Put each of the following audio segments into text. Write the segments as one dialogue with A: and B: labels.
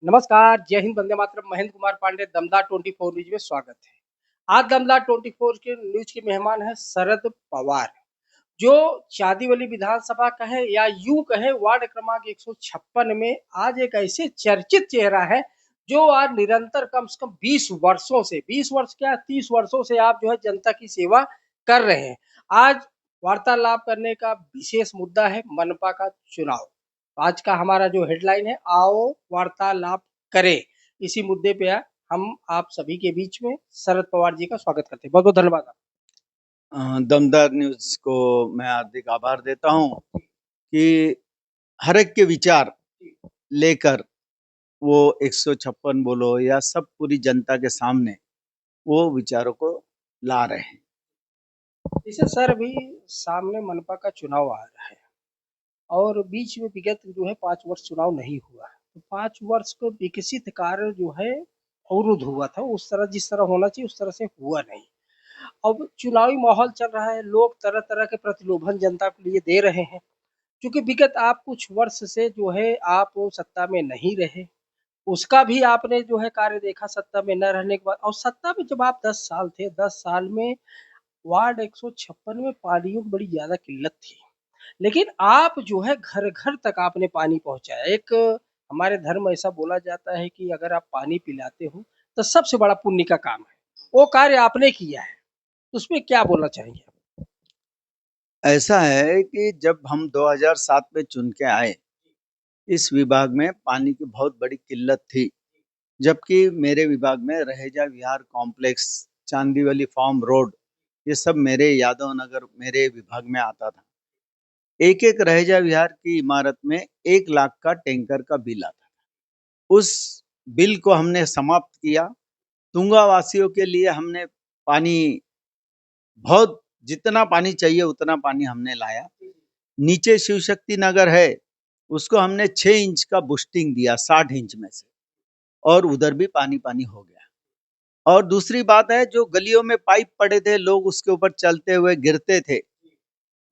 A: नमस्कार, जय हिंद, वंदे मातरम। महेंद्र कुमार पांडे, दमदार 24 न्यूज में स्वागत है। आज दमदार 24 के न्यूज के मेहमान हैं शरद पवार, जो चांदीवली विधानसभा कहे या यूं कहे वार्ड क्रमांक 156 में आज एक ऐसे चर्चित चेहरा है, जो आज निरंतर कम से कम 20 वर्षों से, 20 वर्ष क्या 30 वर्षों से आप जो है जनता की सेवा कर रहे हैं। आज वार्तालाप करने का विशेष मुद्दा है मनपा का चुनाव। आज का हमारा जो हेडलाइन है, आओ वार्तालाप करें, इसी मुद्दे पे हम आप सभी के बीच में शरद पवार जी का स्वागत करते हैं। बहुत बहुत धन्यवाद।
B: दमदार न्यूज को मैं हार्दिक आभार देता हूं कि हर एक के विचार लेकर वो 156 बोलो या सब पूरी जनता के सामने वो विचारों को ला रहे हैं।
A: इसे सर भी सामने मनपा का चुनाव आ रहा है और बीच में विगत जो है 5 वर्ष चुनाव नहीं हुआ, तो 5 वर्ष को विकसित कार्य जो है अवरुद्ध हुआ था, उस तरह जिस तरह होना चाहिए उस तरह से हुआ नहीं। अब चुनावी माहौल चल रहा है, लोग तरह तरह के प्रतिलोभन जनता के लिए दे रहे हैं, क्योंकि विगत आप कुछ वर्ष से जो है आप सत्ता में नहीं रहे, उसका भी आपने जो है कार्य देखा सत्ता में न रहने के बाद। और सत्ता में जब आप 10 साल थे, 10 साल में वार्ड 156 में पानियों की बड़ी ज्यादा किल्लत थी, लेकिन आप जो है घर घर तक आपने पानी पहुंचाया। एक हमारे धर्म ऐसा बोला जाता है कि अगर आप पानी पिलाते हो तो सबसे बड़ा पुण्य का काम है, वो कार्य आपने किया है, उसमें क्या बोलना चाहेंगे?
B: ऐसा है कि जब हम 2007 में चुन के आए, इस विभाग में पानी की बहुत बड़ी किल्लत थी, जबकि मेरे विभाग में रहेजा विहार कॉम्प्लेक्स, चांदीवली फार्म रोड, ये सब मेरे यादव नगर मेरे विभाग में आता था। एक एक रहेजा विहार की इमारत में 1 लाख का टैंकर का बिल आता था। उस बिल को हमने समाप्त किया। तुंगा वासियों के लिए हमने पानी, बहुत जितना पानी चाहिए उतना पानी हमने लाया। नीचे शिव शक्ति नगर है, उसको हमने 6 इंच का बूस्टिंग दिया 60 इंच में से, और उधर भी पानी पानी हो गया। और दूसरी बात है, जो गलियों में पाइप पड़े थे, लोग उसके ऊपर चलते हुए गिरते थे,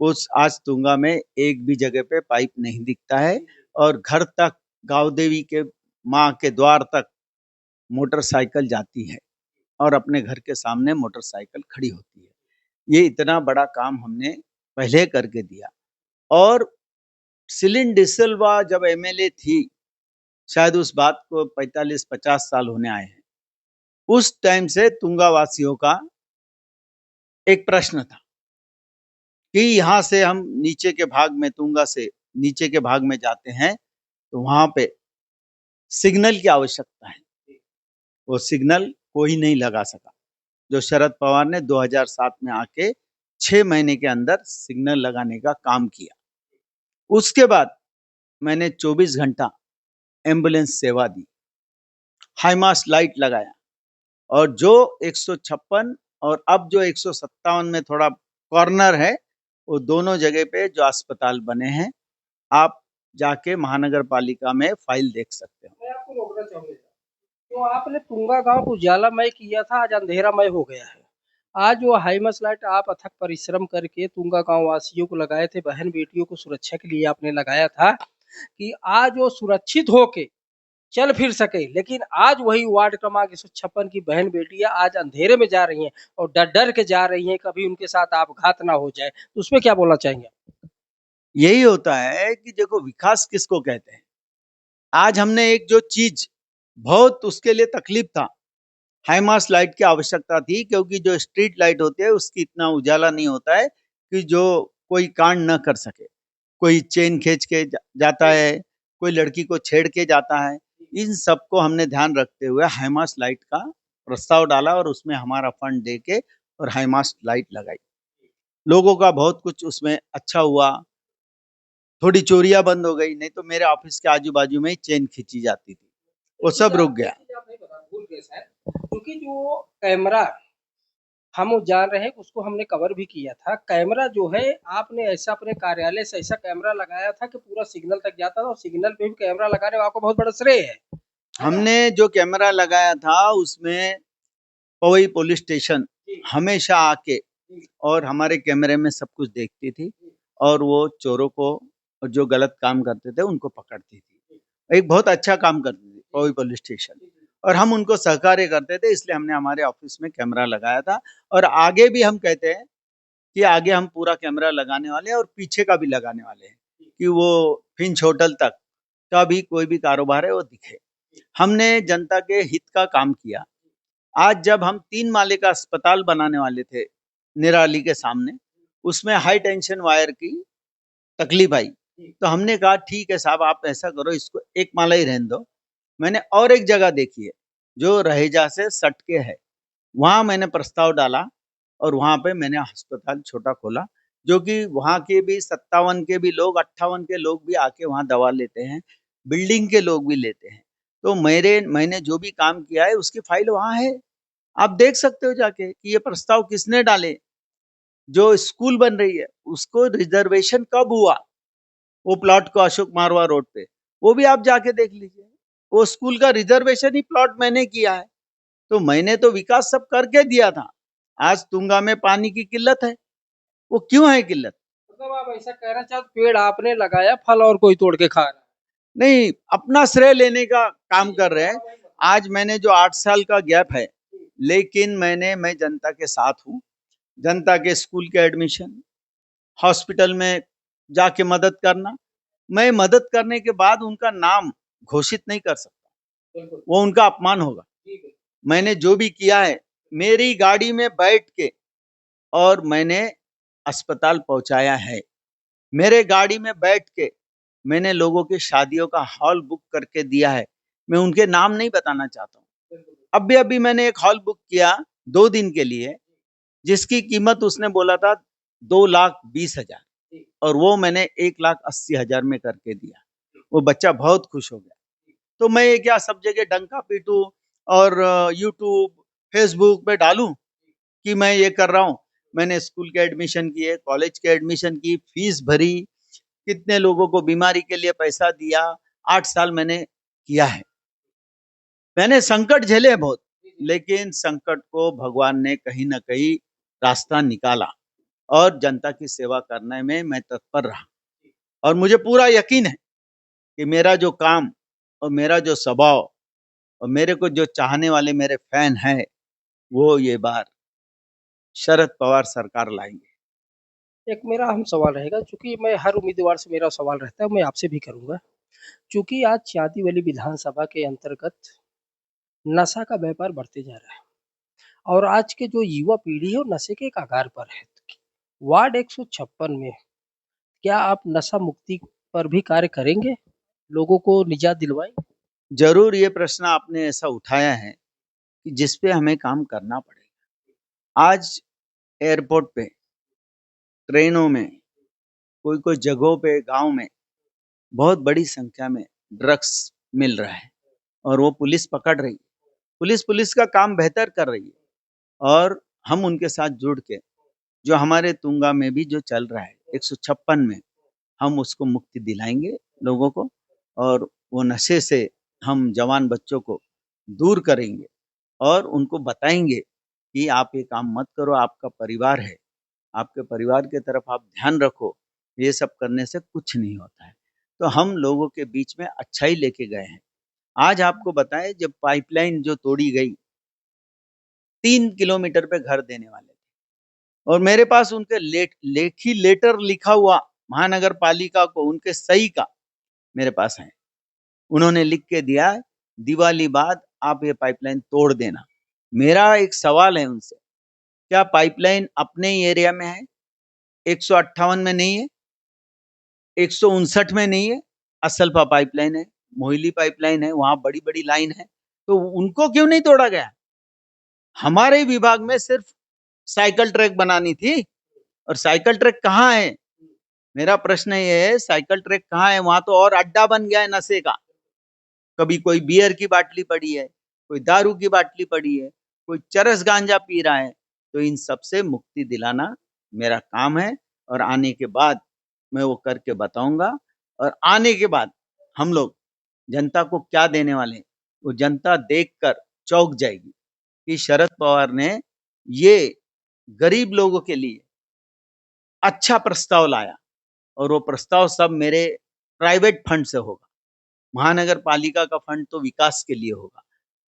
B: उस आज तुंगा में एक भी जगह पे पाइप नहीं दिखता है। और घर तक, गांव देवी के माँ के द्वार तक मोटरसाइकिल जाती है और अपने घर के सामने मोटरसाइकिल खड़ी होती है। ये इतना बड़ा काम हमने पहले करके दिया। और सिलिन डिसल्वा जब एमएलए थी, शायद उस बात को 45-50 साल होने आए हैं, उस टाइम से तुंगा वासियों का एक प्रश्न था कि यहाँ से हम नीचे के भाग में, तुंगा से नीचे के भाग में जाते हैं तो वहां पे सिग्नल की आवश्यकता है। वो सिग्नल कोई नहीं लगा सका, जो शरद पवार ने 2007 में आके 6 महीने के अंदर सिग्नल लगाने का काम किया। उसके बाद मैंने 24 घंटा एम्बुलेंस सेवा दी, हाईमास लाइट लगाया, और जो 156 और अब जो 157 में थोड़ा कॉर्नर है, वो दोनों जगह पे जो अस्पताल बने हैं, आप जाके महानगर पालिका में फाइल देख सकते हो।
A: मैं आपको रोकना चाहूंगा, तो आपने तुंगा गांव को उजालामय किया था, आज अंधेरामय हो गया है। आज वो हाईमस लाइट आप अथक परिश्रम करके तुंगा गांव वासियों को लगाए थे, बहन बेटियों को सुरक्षा के लिए आपने लगाया था कि आज वो सुरक्षित होके चल फिर सके, लेकिन आज वही वार्ड क्रमांक 156 की बहन बेटियां आज अंधेरे में जा रही हैं और डर डर के जा रही हैं, कभी उनके साथ आपघात ना हो जाए, तो उसमें क्या बोलना चाहेंगे?
B: यही होता है कि देखो, विकास किसको कहते हैं। आज हमने एक जो चीज, बहुत उसके लिए तकलीफ था, हाईमास लाइट की आवश्यकता थी, क्योंकि जो स्ट्रीट लाइट होती है उसकी इतना उजाला नहीं होता है कि जो कोई कांड न कर सके। कोई चेन खींच के जाता है, कोई लड़की को छेड़ के जाता है। इन सबको हमने ध्यान रखते हुए हाईमास लाइट का प्रस्ताव डाला और उसमें हमारा फंड दे के और हाईमास लाइट लगाई। लोगों का बहुत कुछ उसमें अच्छा हुआ। थोड़ी चोरियां बंद हो गई, नहीं तो मेरे ऑफिस के आजू बाजू में ही चेन खींची जाती थी, वो सब रुक गया।
A: क्योंकि जो कैमरा हम जान रहे हैं, उसको हमने कवर भी किया था। कैमरा जो है आपने ऐसा अपने कार्यालय से ऐसा कैमरा लगाया था कि पूरा सिग्नल तक जाता था, और सिग्नल पे भी कैमरा लगाने में आपको बहुत बड़ा श्रेय है।
B: हमने जो कैमरा लगाया था उसमें पवई पुलिस स्टेशन हमेशा आके और हमारे कैमरे में सब कुछ देखती थी, और वो चोरों को और जो गलत काम करते थे उनको पकड़ती थी। एक बहुत अच्छा काम करती थी। कोई पुलिस स्टेशन, और हम उनको सहकार्य करते थे, इसलिए हमने हमारे ऑफिस में कैमरा लगाया था। और आगे भी हम कहते हैं कि आगे हम पूरा कैमरा लगाने वाले हैं और पीछे का भी लगाने वाले हैं कि वो फिंच होटल तक का भी कोई भी कारोबार है वो दिखे। हमने जनता के हित का काम किया। आज जब हम 3 माले का अस्पताल बनाने वाले थे निराली के सामने, उसमें हाई टेंशन वायर की तकलीफ आई, तो हमने कहा ठीक है साहब, आप ऐसा करो, इसको 1 माला ही रहने दो। मैंने और एक जगह देखी है जो रहेजा से सट के है, वहां मैंने प्रस्ताव डाला और वहां पे मैंने अस्पताल छोटा खोला, जो कि वहां के भी 57 के भी लोग, 58 के लोग भी आके वहां दवा लेते हैं, बिल्डिंग के लोग भी लेते हैं। तो मैंने जो भी काम किया है उसकी फाइल वहां है, आप देख सकते हो जाके कि ये प्रस्ताव किसने डाले। जो स्कूल बन रही है उसको रिजर्वेशन कब हुआ, वो प्लॉट को अशोक मारवा रोड पे, वो भी आप जाके देख लीजिए। वो स्कूल का रिजर्वेशन ही प्लॉट मैंने किया है। तो मैंने तो विकास सब करके दिया था। आज तुंगा में पानी की किल्लत है, वो क्यों है किल्लत?
A: मतलब आप ऐसा कहना चाहते, पेड़ आपने लगाया, फल और कोई तोड़ के खा रहा है।
B: नहीं, अपना श्रेय लेने का काम कर रहे हैं। आज मैंने जो 8 साल का गैप है, लेकिन मैं जनता के साथ हूँ। जनता के स्कूल के एडमिशन, हॉस्पिटल में जाके मदद करना, मैं मदद करने के बाद उनका नाम घोषित नहीं कर सकता, वो उनका अपमान होगा। मैंने जो भी किया है, मेरी गाड़ी में बैठ के और मैंने अस्पताल पहुंचाया है, मेरे गाड़ी में बैठ के मैंने लोगों की शादियों का हॉल बुक करके दिया है। मैं उनके नाम नहीं बताना चाहता हूँ। अभी मैंने एक हॉल बुक किया 2 दिन के लिए, जिसकी कीमत उसने बोला था 2,20,000, और वो मैंने 1,80,000 में करके दिया। वो बच्चा बहुत खुश हो गया। तो मैं ये क्या सब जगह डंका पीटूं और यूट्यूब, फेसबुक पे डालूं कि मैं ये कर रहा हूँ? मैंने स्कूल के एडमिशन किए, कॉलेज के एडमिशन की फीस भरी, कितने लोगों को बीमारी के लिए पैसा दिया, 8 साल मैंने किया है। मैंने संकट झेले बहुत, लेकिन संकट को भगवान ने कहीं न कहीं रास्ता निकाला और जनता की सेवा करने में मैं तत्पर रहा। और मुझे पूरा यकीन है कि मेरा जो काम और मेरा जो स्वभाव और मेरे को जो चाहने वाले मेरे फैन हैं, वो ये बार शरद पवार सरकार लाएँगे।
A: एक मेरा अहम सवाल रहेगा, चूँकि मैं हर उम्मीदवार से मेरा सवाल रहता है, मैं आपसे भी करूँगा। चूँकि आज चांदीवली विधानसभा के अंतर्गत नशा का व्यापार बढ़ते जा रहा है और आज के जो युवा पीढ़ी है वो नशे के कगार पर है। वार्ड 156 में क्या आप नशा मुक्ति पर भी कार्य करेंगे? लोगों को निजात दिलवाएँगे?
B: ज़रूर ये प्रश्न आपने ऐसा उठाया है कि जिस पे हमें काम करना पड़ेगा। आज एयरपोर्ट पे, ट्रेनों में, कोई-कोई जगहों पे, गाँव में बहुत बड़ी संख्या में ड्रग्स मिल रहा है और वो पुलिस पकड़ रही है। पुलिस का काम बेहतर कर रही है और हम उनके साथ जुड़ के, जो हमारे तुंगा में भी जो चल रहा है 156 में, हम उसको मुक्ति दिलाएँगे लोगों को और वो नशे से हम जवान बच्चों को दूर करेंगे और उनको बताएँगे कि आप ये काम मत करो, आपका परिवार है, आपके परिवार की तरफ आप ध्यान रखो, ये सब करने से कुछ नहीं होता है। तो हम लोगों के बीच में अच्छाई लेके गए हैं। आज आपको बताएँ, जब पाइपलाइन जो तोड़ी गई, 3 किलोमीटर पे घर देने वाले थे और मेरे पास उनके लेखी लेटर लिखा हुआ महानगर पालिका को उनके सही का मेरे पास है। उन्होंने लिख के दिया, दिवाली बाद आप ये पाइपलाइन तोड़ देना। मेरा एक सवाल है उनसे, क्या पाइपलाइन अपने ही एरिया में है? 158 में नहीं है? 159 में नहीं है? असलफा पाइपलाइन है, मोहिली पाइपलाइन है, वहाँ बड़ी-बड़ी लाइन है, तो उनको क्यों नहीं तोड़ा गया? हमारे विभाग में सिर्फ साइकिल ट्रैक बनानी थी और साइकिल ट्रैक कहाँ है? मेरा प्रश्न ये है, साइकिल ट्रैक कहाँ है? वहाँ तो और अड्डा बन गया है नशे का। कभी कोई बियर की बाटली पड़ी है, कोई दारू की बाटली पड़ी है, कोई चरस गांजा पी रहा है। तो इन सब से मुक्ति दिलाना मेरा काम है और आने के बाद मैं वो करके बताऊँगा और आने के बाद हम लोग जनता को क्या देने वाले हैं, वो जनता देखकर चौंक जाएगी कि शरद पवार ने ये गरीब लोगों के लिए अच्छा प्रस्ताव लाया और वो प्रस्ताव सब मेरे प्राइवेट फंड से होगा। महानगर पालिका का फंड तो विकास के लिए होगा,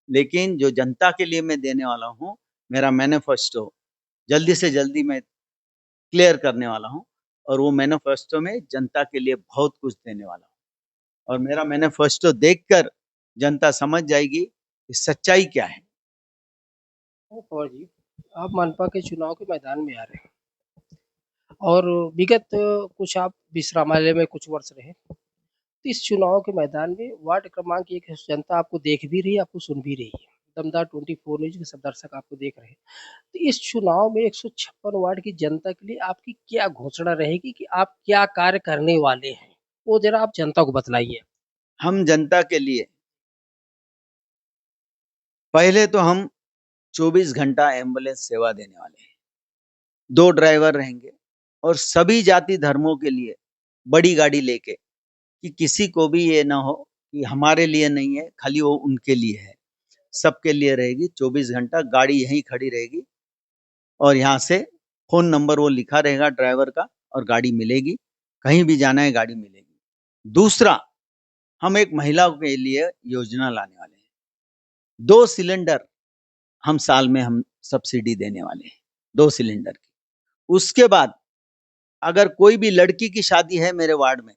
B: लेकिन जो जनता के लिए मैं देने वाला हूँ, मेरा मैनिफेस्टो जल्दी से जल्दी मैं क्लियर करने वाला हूँ और वो मैनिफेस्टो में जनता के लिए बहुत कुछ देने वाला हूँ और मेरा मैनिफेस्टो देखकर जनता समझ जाएगी कि सच्चाई क्या है।
A: पवार जी, आप मनपा के चुनाव के मैदान में आ रहे हैं और विगत कुछ आप विश्रामालय में कुछ वर्ष रहे। तो इस चुनाव के मैदान में वार्ड क्रमांक 1 जनता आपको देख भी रही है, आपको सुन भी रही है। दमदार 24 न्यूज़ के सब दर्शक आपको देख रहे हैं। तो इस चुनाव में 156 वार्ड की जनता के लिए आपकी क्या घोषणा रहेगी कि आप क्या कार्य करने वाले हैं? वो ज़रा आप जनता को बतलाइए।
B: हम जनता के लिए पहले तो हम 24 घंटा एम्बुलेंस सेवा देने वाले हैं। 2 ड्राइवर रहेंगे और सभी जाति धर्मों के लिए बड़ी गाड़ी लेके, कि किसी को भी ये ना हो कि हमारे लिए नहीं है, खाली वो उनके लिए है। सबके लिए रहेगी, 24 घंटा गाड़ी यहीं खड़ी रहेगी और यहाँ से फ़ोन नंबर वो लिखा रहेगा ड्राइवर का और गाड़ी मिलेगी। कहीं भी जाना है गाड़ी मिलेगी। दूसरा, हम एक महिलाओं के लिए योजना लाने वाले हैं। 2 सिलेंडर हम साल में हम सब्सिडी देने वाले हैं, 2 सिलेंडर की। उसके बाद अगर कोई भी लड़की की शादी है मेरे वार्ड में,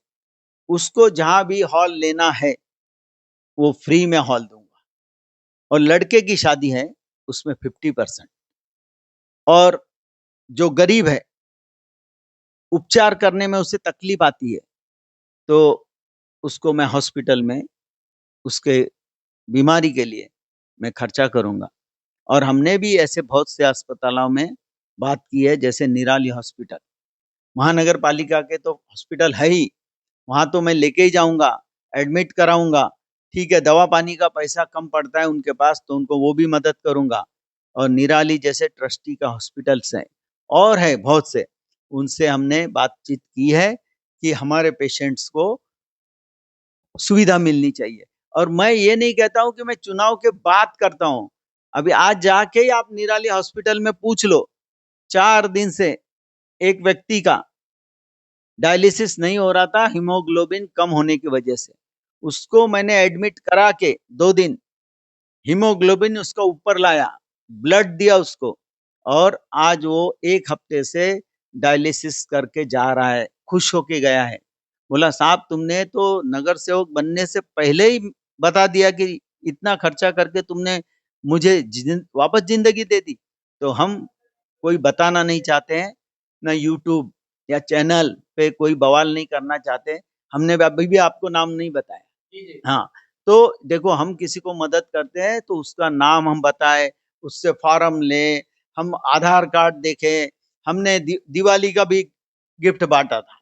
B: उसको जहाँ भी हॉल लेना है, वो फ्री में हॉल दूँगा और लड़के की शादी है, उसमें 50% और जो गरीब है, उपचार करने में उसे तकलीफ आती है, तो उसको मैं हॉस्पिटल में उसके बीमारी के लिए मैं खर्चा करूँगा और हमने भी ऐसे बहुत से अस्पतालों में बात की है, जैसे निराली हॉस्पिटल। महानगर पालिका के तो हॉस्पिटल है ही, वहाँ तो मैं लेके ही जाऊँगा, एडमिट कराऊँगा, ठीक है, दवा-पानी का पैसा कम पड़ता है उनके पास, तो उनको वो भी मदद करूँगा और निराली जैसे ट्रस्टी का हॉस्पिटल्स हैं और है बहुत से, उनसे हमने बातचीत की है कि हमारे पेशेंट्स को सुविधा मिलनी चाहिए और मैं ये नहीं कहता हूँ कि मैं चुनाव के बाद करता हूँ। अभी आज जाके ही आप निराली हॉस्पिटल में पूछ लो, 4 दिन से एक व्यक्ति का डायलिसिस नहीं हो रहा था हीमोग्लोबिन कम होने की वजह से। उसको मैंने एडमिट करा के 2 दिन हीमोग्लोबिन उसका ऊपर लाया, ब्लड दिया उसको और आज वो 1 हफ्ते से डायलिसिस करके जा रहा है, खुश होके गया है। बोला साहब तुमने तो नगर सेवक बनने से पहले ही बता दिया कि इतना खर्चा करके तुमने मुझे वापस ज़िंदगी दे दी। तो हम कोई बताना नहीं चाहते हैं, ना यूट्यूब या चैनल पे कोई बवाल नहीं करना चाहते। हमने अभी भी आपको नाम नहीं बताया। जी, जी। हाँ, तो देखो हम किसी को मदद करते हैं तो उसका नाम हम बताएँ, उससे फॉर्म लें, हम आधार कार्ड देखें। हमने दिवाली का भी गिफ्ट बाँटा था।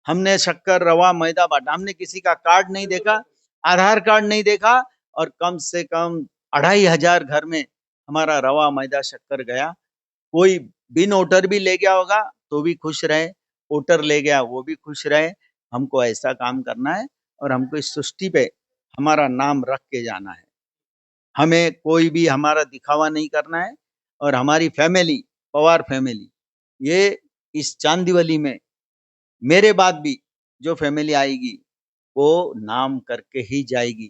B: हमने शक्कर, रवा, मैदा बाँटा। हमने किसी का कार्ड नहीं देखा, आधार कार्ड नहीं देखा और कम से कम 2500 घर में हमारा रवा, मैदा, शक्कर गया। कोई बिन वोटर भी ले गया होगा तो भी खुश रहे, वोटर ले गया वो भी खुश रहे। हमको ऐसा काम करना है और हमको इस सृष्टि पे हमारा नाम रख के जाना है। हमें कोई भी हमारा दिखावा नहीं करना है और हमारी फैमिली, पवार फैमिली, ये इस चांदीवली में मेरे बाद भी जो फैमिली आएगी, वो नाम करके ही जाएगी।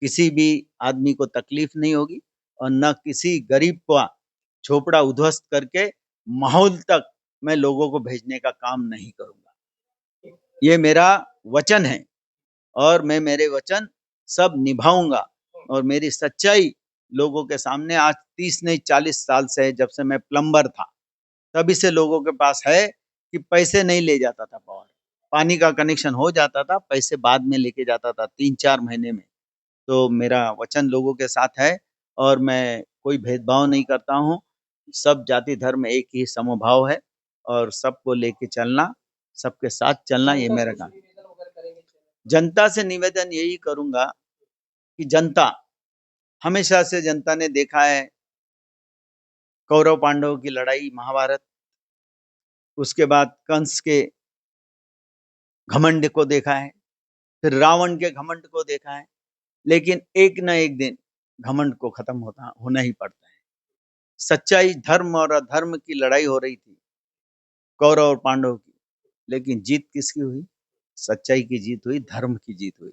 B: किसी भी आदमी को तकलीफ नहीं होगी और न किसी गरीब का झोपड़ा उध्वस्त करके माहौल तक मैं लोगों को भेजने का काम नहीं करूँगा। ये मेरा वचन है और मैं मेरे वचन सब निभाऊँगा और मेरी सच्चाई लोगों के सामने आज 30 नहीं 40 साल से है, जब से मैं प्लम्बर था, तभी से लोगों के पास है कि पैसे नहीं ले जाता था पवार। पानी का कनेक्शन हो जाता था, पैसे बाद में लेके जाता था 3-4 महीने में। तो मेरा वचन लोगों के साथ है और मैं कोई भेदभाव नहीं करता हूँ। सब जाति धर्म एक ही समभाव है और सबको लेके चलना, सबके साथ चलना ये मेरा काम है। जनता से निवेदन यही करूँगा कि जनता हमेशा से जनता ने देखा है कौरव पांडवों की लड़ाई महाभारत, उसके बाद कंस के घमंड को देखा है, फिर रावण के घमंड को देखा है, लेकिन एक न एक दिन घमंड को खत्म होना ही पड़ता है। सच्चाई, धर्म और अधर्म की लड़ाई हो रही थी, कौरव और पांडव की, लेकिन जीत किसकी हुई? सच्चाई की जीत हुई, धर्म की जीत हुई।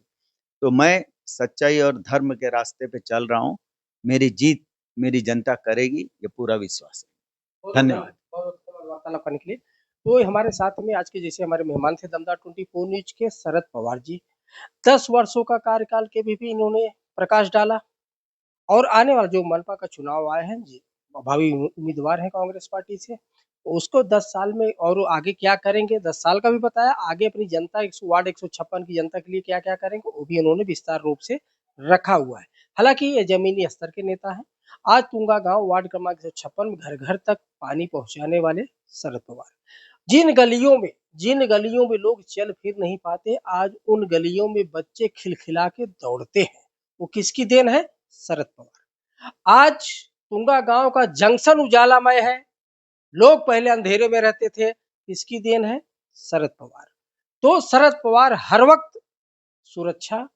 B: तो मैं सच्चाई और धर्म के रास्ते पे चल रहा हूँ। मेरी जीत मेरी जनता करेगी, ये पूरा विश्वास है। धन्यवाद।
A: बहुत वार्तालाप करने के लिए। तो हमारे साथ में आज के जैसे हमारे मेहमान थे दमदार 24 न्यूज के शरद पवार जी। 10 वर्षों का कार्यकाल के भी इन्होंने प्रकाश डाला और आने वाला जो मनपा का चुनाव आए हैं जी, भावी उम्मीदवार हैं कांग्रेस पार्टी से, उसको 10 साल में और आगे क्या करेंगे 10 साल का भी बताया, आगे अपनी जनता 100 वार्ड 156 की जनता के लिए क्या-क्या करेंगे वो भी उन्होंने विस्तार रूप से रखा हुआ है। हालाँकि ये ज़मीनी स्तर के नेता हैं। आज तुंगा गाँव वार्ड क्रमांक 156 में घर-घर तक पानी पहुँचाने वाले शरद पवार। जिन गलियों में लोग चल फिर नहीं पाते, आज उन गलियों में बच्चे खिलखिला के दौड़ते हैं। वो किसकी देन है? शरद पवार। आज तुंगा गांव का जंक्शन उजालामय है। लोग पहले अंधेरे में रहते थे। किसकी देन है? शरद पवार। तो शरद पवार हर वक्त सुरक्षा,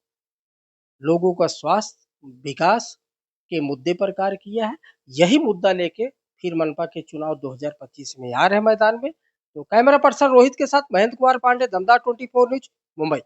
A: लोगों का स्वास्थ्य, विकास के मुद्दे पर कार्य किया है। यही मुद्दा लेके फिर मनपा के चुनाव 2025 में आ रहे हैं मैदान में। तो कैमरा पर्सन रोहित के साथ महेंद्र कुमार पांडे, दमदार 24 न्यूज, मुंबई।